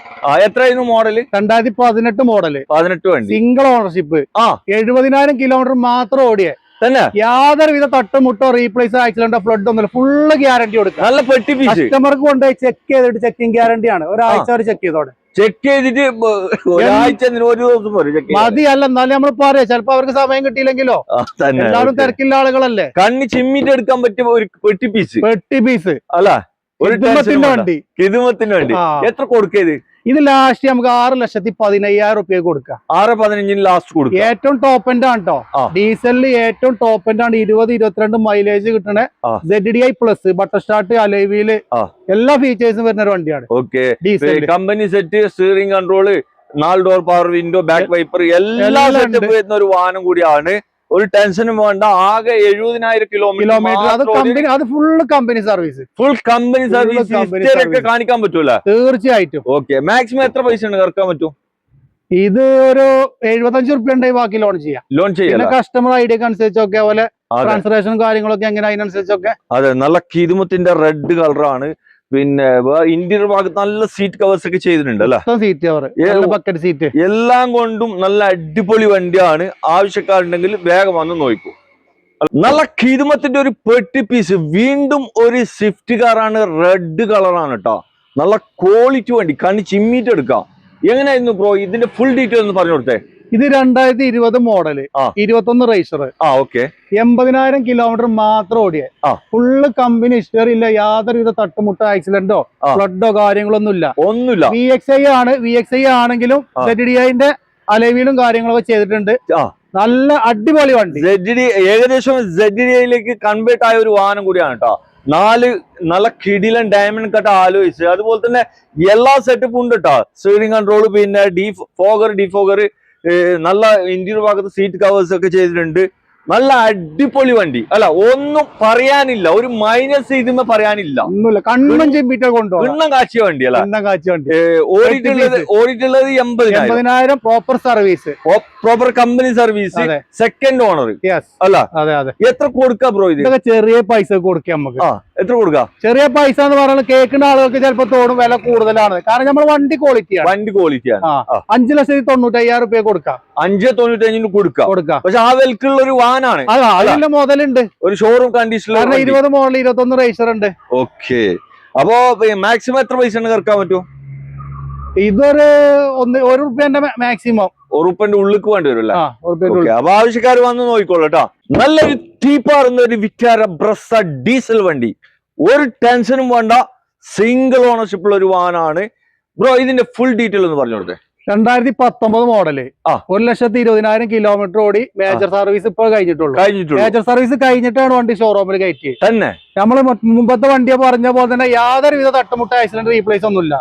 എത്രയായിരുന്നു മോഡല്? 2018 മോഡല്. 18 വണ്ടി. Single ownership. 70,000 കിലോമീറ്റർ മാത്രം ഓടിയേ. യാതൊരുവിധ തട്ടുമുട്ടോ റീപ്ലേസ് ആക്സിഡന്റോ ഫ്ലഡ് ഒന്നുമില്ല. ഫുള്ള് ഗ്യാരണ്ടി കൊടുക്കുക. നല്ല പെട്ടി പീസ്. കസ്റ്റമർക്ക് കൊണ്ടുപോയി ചെക്ക് ചെയ്തിട്ട് ചെക്കിംഗ് ഗ്യാരണ്ടി ആണ്. ഒരാഴ്ച വരെ ചെക്ക് ചെയ്തോടെ. ചെക്ക് ചെയ്തിട്ട് ഒരാഴ്ച ഒരു ദിവസം മതി. അല്ല, എന്നാലും നമ്മൾ പറയാം. ചിലപ്പോ അവർക്ക് സമയം കിട്ടിയില്ലെങ്കിലോ. എല്ലാവരും തിരക്കില്ല ആളുകളല്ലേ. കണ്ണ് ചിമ്മിട്ട് എടുക്കാൻ പറ്റിയ ഒരു പെട്ടി പീസ് അല്ല? ഒരു വണ്ടി, കിതുമത്തിന്റെ വണ്ടി. എത്ര കൊടുക്കത്? ഇത് ലാസ്റ്റ് നമുക്ക് 6,15,000 റുപ്യ കൊടുക്കാം. 6-15 ലാസ്റ്റ് കൊടുക്കാം. ഏറ്റവും ടോപ്പ് എൻഡ് ആണ് കേട്ടോ. ഡീസലില് ഏറ്റവും ടോപ്പ് എൻഡ് ആണ്. 20-22 മൈലേജ് കിട്ടണ ZDI+, ബട്ടർ സ്റ്റാർട്ട്, അലോയ്, എല്ലാ ഫീച്ചേഴ്സും വരുന്ന ഒരു വണ്ടിയാണ്. Okay. Company set, steering control, 4 door power window, back wiper, എല്ലാ സെറ്റപ്പ് വരുന്ന ഒരു വാഹനം കൂടിയാണ്. ഒരു ടെൻഷനും വേണ്ട. ആകെ 70,000 കിലോമീറ്റർ. അത് ഫുൾ കമ്പനി സർവീസ്. ഒക്കെ കാണിക്കാൻ പറ്റൂല? തീർച്ചയായിട്ടും. ഓക്കെ. മാക്സിമം എത്ര പൈസ ഉണ്ട് ഇറക്കാൻ പറ്റും? ഇത് ഒരു 75 റുപ്യ ഉണ്ടെങ്കിൽ ബാക്കി ലോൺ ചെയ്യാം. കസ്റ്റമർ ഐഡിയക്ക് അനുസരിച്ചൊക്കെ പോലെ ട്രാൻസ്ലേഷനും കാര്യങ്ങളൊക്കെ എങ്ങനെ അതിനനുസരിച്ചൊക്കെ. അതെ, നല്ല കിതുമത്തിന്റെ റെഡ് കളറാണ്. പിന്നെ ഇന്റീരിയർ ഭാഗത്ത് നല്ല സീറ്റ് കവേഴ്സ് ഒക്കെ ചെയ്തിട്ടുണ്ട് അല്ലെ? സീറ്റ് എല്ലാം കൊണ്ടും നല്ല അടിപൊളി വണ്ടിയാണ്. ആവശ്യക്കാരുണ്ടെങ്കിൽ വേഗം വന്ന് നോക്കൂ. നല്ല കിതുമത്തിന്റെ ഒരു പെട്ടി പീസ്. വീണ്ടും ഒരു സ്വിഫ്റ്റ് കാറാണ്. റെഡ് കളറാണ് കേട്ടോ. നല്ല ക്വാളിറ്റി വണ്ടി. കണ്ണി ചിമ്മിട്ട് എടുക്കാം. എങ്ങനെയായിരുന്നു ബ്രോ ഇതിന്റെ ഫുൾ ഡീറ്റെയിൽ ഒന്ന് പറഞ്ഞു കൊടുത്തേ? ഇത് 2020 മോഡല്, 21 റേസർ. 80,000 കിലോമീറ്റർ മാത്രം ഓടിയ. ഫുള്ള് കമ്പനി ഹിസ്റ്ററി ഇല്ല. യാതൊരുവിധ തട്ടുമുട്ടോ ആക്സിഡന്റോ ഫ്ലഡോ കാര്യങ്ങളൊന്നുമില്ല. VXI ആണെങ്കിലും ZDIന്റെ അലവിലും കാര്യങ്ങളൊക്കെ ചെയ്തിട്ടുണ്ട്. നല്ല അടിപൊളി വണ്ടി. ഏകദേശം ZDIയിലേക്ക് കൺവേർട്ട് ആയ ഒരു വാഹനം കൂടിയാണ് കേട്ടോ. 4 നല്ല കിടിലൻ ഡയമണ്ട് കട്ട് ആലോചിച്ച്, അതുപോലെ തന്നെ എല്ലാ സെറ്റപ്പും ഉണ്ട് കേട്ടോ. സ്റ്റിയറിംഗ് കൺട്രോൾ, പിന്നെ ഡിഫോഗർ, നല്ല ഇന്റീരിയർ ഭാഗത്ത് സീറ്റ് കവേഴ്സ് ഒക്കെ ചെയ്തിട്ടുണ്ട്. നല്ല അടിപൊളി വണ്ടി അല്ല, ഒന്നും പറയാനില്ല, ഒരു മൈനസ് ഇതിമേ പറയാനില്ല. ഒന്നുമില്ല, കണ്ണും ചെമ്പിട്ട് കൊണ്ടുപോകും. എണ്ണം കാച്ചിയ വണ്ടി അല്ല, എണ്ണം കാച്ചിയ വണ്ടി. ഓടിയിട്ടുള്ളത് 80,000 proper service, proper company service, second owner അല്ല. അതെ അതെ. എത്ര കൊടുക്കാം ബ്രോ ഇത്? ഇതൊക്കെ ചെറിയ പൈസ കൊടുക്കാം നമുക്ക്. എത്ര കൊടുക്കാം? ചെറിയ പൈസ എന്ന് പറയുന്നത് കേൾക്കുന്ന ആളുകൾക്ക് ചിലപ്പോൾ തോന്നും വില കൂടുതലാണ്, കാരണം നമ്മൾ വണ്ടി ക്വാളിറ്റിയാണ്. 5,95,000 രൂപ കൊടുക്കാം. 5,95,000 കൊടുക്കാം. പക്ഷെ ആ വിലക്കുള്ള ഒരു വാനാണ്, അതിന്റെ മുതലുണ്ട്, ഒരു ഷോറൂം കണ്ടീഷൻ. 20 മോഡൽ 21 റേസർ ഉണ്ട്. ഓക്കെ. അപ്പൊ മാക്സിമം എത്ര പൈസ ഇറക്കാൻ പറ്റും? ഇതൊരു ₹1 മാക്സിമം, ഉറുപ്പിന്റെ ഉള്ളിക്ക് വേണ്ടി വരും അല്ലേ? അപ്പൊ ആവശ്യക്കാർ വന്ന് നോക്കിക്കോളൂ കേട്ടോ. നല്ലൊരു തീപ്പാറുന്ന ഒരു വിറ്റാര ബ്രസ ഡീസൽ വണ്ടി, ഒരു ടെൻഷനും വേണ്ട, സിംഗിൾ ഓണർഷിപ്പ് ഉള്ള ഒരു വാഹനമാണ് ബ്രോ. ഇതിന്റെ ഫുൾ ഡീറ്റെയിൽ ഒന്ന് പറഞ്ഞു കൊടുത്തേ. 2019 മോഡല്, 1,20,000 കിലോമീറ്റർ ഓടി. മേജർ സർവീസ് ഇപ്പോൾ കഴിഞ്ഞിട്ടുള്ളൂ. മേജർ സർവീസ് കഴിഞ്ഞിട്ടാണ് വണ്ടി ഷോറൂമിൽ കയറ്റി തന്നെ. നമ്മള് മുമ്പത്തെ വണ്ടിയെ പറഞ്ഞ പോലെ തന്നെ യാതൊരുവിധ തട്ടുമുട്ട ആക്സിഡന്റ് റീപ്ലേസ് ഒന്നുമില്ല.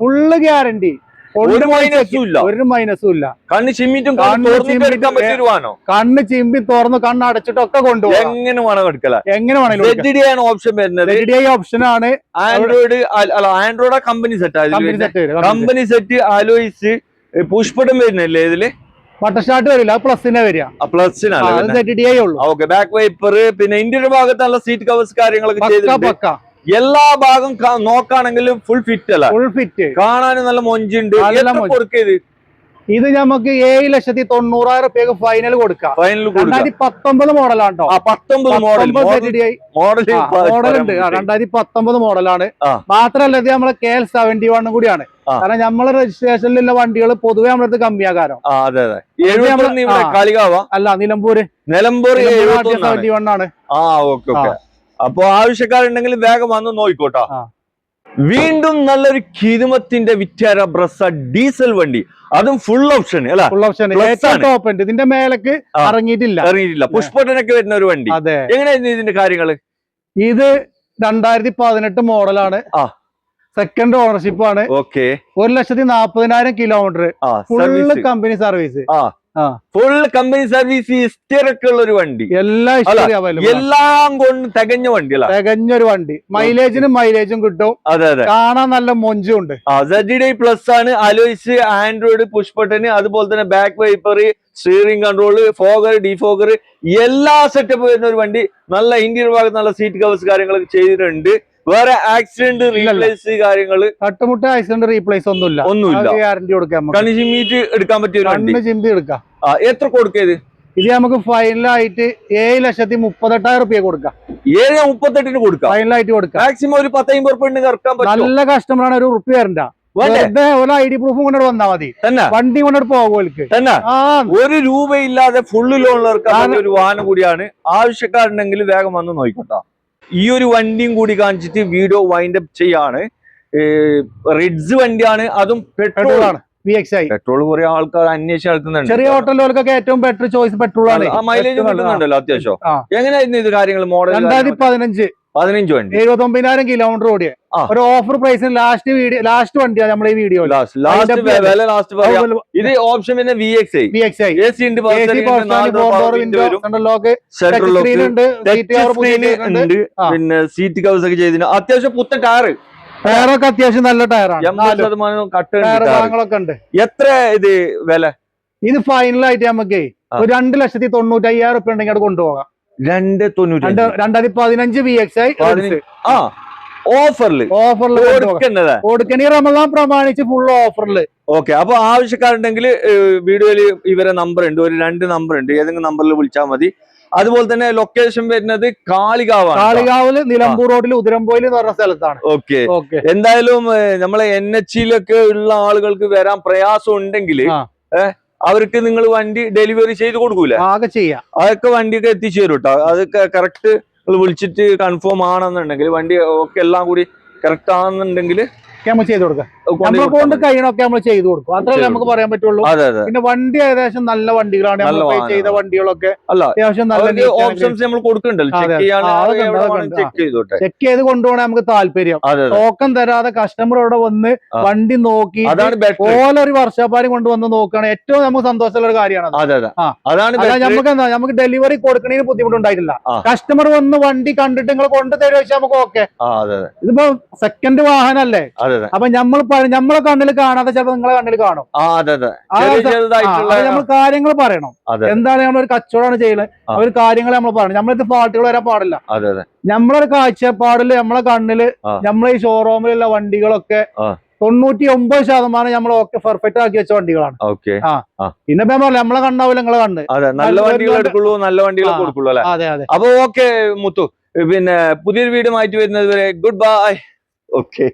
ഫുള്ള് ഗ്യാരണ്ടി, ഒരു മൈനസും ഇല്ല. കണ്ണ് ചിമ്മിട്ടും കണ്ണ് ചിമ്പി തുറന്ന് കണ്ണ് അടച്ചിട്ടൊക്കെ കൊണ്ടുപോകും. എങ്ങനെ വേണം എടുക്കല, എങ്ങനെ വേണമെങ്കിലും ഓപ്ഷൻ വരുന്നത്. ഓപ്ഷൻ ആണ്. ആൻഡ്രോയിഡ് കമ്പനി സെറ്റ് ആലോയിച്ച് പുഷ്പടം വരുന്നല്ലേ ഇതില്? ബട്ടർ സ്റ്റാർട്ട് വരില്ല, പ്ലസിനെ വരിക. ബാക്ക് വൈപ്പർ, പിന്നെ ഇന്ത്യയുടെ ഭാഗത്ത് നല്ല സീറ്റ് കവേഴ്സ് കാര്യങ്ങളൊക്കെ ചെയ്തിട്ടുണ്ട്. എല്ലാ ഭാഗം നോക്കുകയാണെങ്കിലും ഫുൾ ഫിറ്റ് അല്ല, ഫുൾ ഫിറ്റ്. കാണാനും നല്ല മൊഞ്ചുണ്ട്. ഇത് നമുക്ക് 7,90,000 രൂപയ്ക്ക് ഫൈനൽ കൊടുക്കാം. 2019 മോഡലാണ് കേട്ടോ. 19 മോഡലുണ്ട്, 2019 മോഡലാണ്. മാത്രല്ല ഇത് നമ്മളെ KL71 കൂടിയാണ്. കാരണം നമ്മളെ രജിസ്ട്രേഷനിലുള്ള വണ്ടികൾ പൊതുവെ നമ്മളടുത്ത് കമ്മിയാകാരം. അല്ല, നിലമ്പൂര് 71 ആണ്. അപ്പൊ ആവശ്യക്കാരുണ്ടെങ്കിൽ വേഗം വന്ന് നോക്കിക്കോട്ടോ. വീണ്ടും നല്ലൊരു കിരുമത്തിന്റെ വിറ്റാര ബ്രസ ഡീസൽ വണ്ടി, അതും ഫുൾ ഓപ്ഷൻ അല്ല, ഫുൾ ഓപ്ഷൻ. ഇതിന്റെ മേലേക്ക് ഇറങ്ങിയിട്ടില്ല. പുഷ്പട്ടനൊക്കെ വരുന്ന ഒരു വണ്ടി. എങ്ങനെയായിരുന്നു ഇതിന്റെ കാര്യങ്ങള്? ഇത് 2018 മോഡലാണ്. സെക്കൻഡ് ഓണർഷിപ്പ് ആണ്. 1,40,000 kilometre. Full company service. Full company service, ഹിസ്റ്ററിയൊക്കെ ഉള്ള ഒരു വണ്ടി. എല്ലാം കൊണ്ട് തികഞ്ഞ വണ്ടി അല്ല, തികഞ്ഞൊരു വണ്ടി. മൈലേജും കിട്ടും. അതെ അതെ. കാണാൻ നല്ല മൊഞ്ചും ഉണ്ട്. ZDI പ്ലസ് ആണ്. അലോയ്സ്, ആൻഡ്രോയിഡ്, പുഷ്പട്ടന്, അതുപോലെ തന്നെ back wiper, steering control, Bhogar, defogger, എല്ലാ സെറ്റപ്പ് വരുന്ന ഒരു വണ്ടി. നല്ല ഇന്ത്യൻ ഭാഗത്ത് നല്ല സീറ്റ് കവേഴ്സ് കാര്യങ്ങളൊക്കെ ചെയ്തിട്ടുണ്ട്. വേറെ ആക്സിഡന്റ് റീപ്ലേസ് കാര്യങ്ങള്, തട്ടുമുട്ട ആക്സിഡന്റ് റീപ്ലേസ് ഒന്നുമില്ല. ഗ്യാരണ്ടി കൊടുക്കാം. കണ്ണി ചിമ്മിട്ട് എടുക്കാൻ പറ്റിയ ചിമ്പി എടുക്കാം. എത്ര കൊടുക്കത്? ഇത് നമുക്ക് ഫൈനലായിട്ട് 7,38,000 രൂപ കൊടുക്കാം. 7,38,000 കൊടുക്കാം ഫൈനലായിട്ട് കൊടുക്കാം. മാക്സിമം ഒരു 10-50 രൂപ ഇറക്കാൻ പറ്റും. നല്ല കസ്റ്റമറാണ്, ഒരു റുപ്യ വരണ്ട. ID പ്രൂഫും കൊണ്ടു വന്നാ മതി, വണ്ടി കൊണ്ടു പോകും. ഒരു രൂപയില്ലാതെ ഫുള്ള് ലോൺ ഇറക്കാൻ ഒരു വാഹനം കൂടിയാണ്. ആവശ്യക്കാരുണ്ടെങ്കിൽ വേഗം വന്ന് നോക്കിക്കോട്ടോ. ഈ ഒരു വണ്ടിയും കൂടി കാണിച്ചിട്ട് വീഡിയോ വൈൻഡ് അപ്പ് ചെയ്യാണ്. റിഡ്സ് വണ്ടിയാണ്, അതും പെട്രോൾ ആണ്. പെട്രോൾ കുറെ ആൾക്കാർ അന്വേഷിച്ച് നടത്തുന്നുണ്ട്. ചെറിയ ഹോട്ടലുകൾക്കൊക്കെ ഏറ്റവും ബെറ്റർ ചോയ്സ് പെട്രോൾ ആണ്. മൈലേജ് കിട്ടുന്നുണ്ടല്ലോ അത്യാവശ്യം. എങ്ങനെയായിരുന്നു ഇത് കാര്യങ്ങൾ? മോഡൽ 2015 വണ്ടി, 79,000 കിലോമീറ്റർ ഓടിയ ഒരു ഓഫർ പ്രൈസിന് ലാസ്റ്റ് വണ്ടിയാണ് നമ്മുടെ ഈ വീഡിയോ. ഇത് ഓപ്ഷൻ പിന്നെ VXi പിന്നെ സീറ്റ് കവേഴ്സ് ഒക്കെ ചെയ്തിട്ട് അത്യാവശ്യം പുത്തൻ ടയറൊക്കെ അത്യാവശ്യം നല്ല ടയറാണ്. 80% കട്ട് ഉണ്ട്. എത്ര ഇത് വില? ഇത് ഫൈനലായിട്ട് നമുക്ക് 2,95,000 രൂപ ഉണ്ടെങ്കിൽ അത് കൊണ്ടുപോകാം. 2015 VXi ഓഫറിൽ റമദാൻ പ്രമാണിച്ച് ഫുൾ ഓഫറിൽ. ഓക്കെ. അപ്പൊ ആവശ്യക്കാരുണ്ടെങ്കിൽ വീഡിയോയിൽ ഇവരെ നമ്പർ ഉണ്ട്, ഒരു 2 നമ്പർ ഉണ്ട്, ഏതെങ്കിലും നമ്പറിൽ വിളിച്ചാൽ മതി. അതുപോലെ തന്നെ ലൊക്കേഷൻ വരുന്നത് കാളികാവില് നിലമ്പൂർ റോഡിൽ ഉതിരമ്പോയിൽ എന്ന് പറഞ്ഞ സ്ഥലത്താണ്. ഓക്കെ. എന്തായാലും നമ്മളെ NH-ലൊക്കെ ഉള്ള ആളുകൾക്ക് വരാൻ പ്രയാസം ഉണ്ടെങ്കിൽ അവർക്ക് നിങ്ങൾ വണ്ടി ഡെലിവറി ചെയ്ത് കൊടുക്കൂലേ? അതൊക്കെ വണ്ടിയൊക്കെ എത്തിച്ചു തരും കേട്ടോ. അതൊക്കെ കറക്റ്റ് വിളിച്ചിട്ട് കൺഫേം ആണെന്നുണ്ടെങ്കിൽ, വണ്ടി ഒക്കെ എല്ലാം കൂടി കറക്റ്റ് ആണെന്നുണ്ടെങ്കിൽ നമ്മൾ ചെയ്ത് കൊടുക്കുക. നമ്മളെ കൊണ്ട് കഴിയണൊക്കെ നമ്മൾ ചെയ്തു കൊടുക്കും. അത്രല്ലേ നമുക്ക് പറയാൻ പറ്റുള്ളൂ. അതെ അതെ. പിന്നെ വണ്ടി ഏകദേശം നല്ല വണ്ടികളാണ്. നല്ല നമ്മൾ ചെയ്ത വണ്ടികളൊക്കെ അല്ല അത്യാവശ്യം നല്ല ഓപ്ഷൻസ് നമ്മൾ കൊടുക്കണ്ടല്ലോ, ചെക്ക് ചെക്ക് ചെയ്തോട്ടെ. ചെക്ക് ചെയ്ത് കൊണ്ടുപോകണേ നമുക്ക് താല്പര്യം. ടോക്കൺ തരാതെ കസ്റ്റമർ ഇവിടെ വന്ന് വണ്ടി നോക്കി ഓലൊരു വർഷാപ്പാരും കൊണ്ടുവന്ന് നോക്കുകയാണ് ഏറ്റവും നമുക്ക് സന്തോഷമുള്ള ഒരു കാര്യമാണ്. നമുക്ക് എന്താ, നമുക്ക് ഡെലിവറി കൊടുക്കണതിന് ബുദ്ധിമുട്ടുണ്ടായിട്ടില്ല. കസ്റ്റമർ വന്ന് വണ്ടി കണ്ടിട്ട് നിങ്ങൾ കൊണ്ടു തരുക വെച്ചാൽ നമുക്ക് ഓക്കെ. ഇതിപ്പോ സെക്കൻഡ് വാഹനല്ലേ, അപ്പൊ നമ്മളെ കണ്ണിൽ കാണാതെ ചിലപ്പോ നിങ്ങളെ കണ്ണിൽ കാണും. നമ്മൾ കാര്യങ്ങൾ പറയണം. എന്താണ് നമ്മളൊരു കച്ചവടമാണ് ചെയ്യുന്നത്, ഒരു കാര്യങ്ങൾ നമ്മൾ പറയണം. നമ്മളിത് പാർട്ടികൾ വരാൻ പാടില്ല. നമ്മളൊരു കാഴ്ചപ്പാടില് നമ്മളെ കണ്ണില് നമ്മളെ ഈ ഷോറൂമിലുള്ള വണ്ടികളൊക്കെ 99% നമ്മൾ ഓക്കെ പെർഫെക്റ്റ് ആക്കി വെച്ച വണ്ടികളാണ്. പിന്നെ നമ്മളെ കണ്ണാവില്ല, നിങ്ങളെ കണ്ണ് നല്ല വണ്ടികൾ എടുക്കുള്ളൂ, നല്ല വണ്ടികൾ കൊടുക്കുള്ളൂ അല്ലെ. അതെ അതെ. അപ്പൊ ഓക്കെ മുത്തു, പിന്നെ പുതിയൊരു വീഡിയോ മാറ്റി വരുന്നത് വരെ ഗുഡ് ബൈ. ഓക്കെ.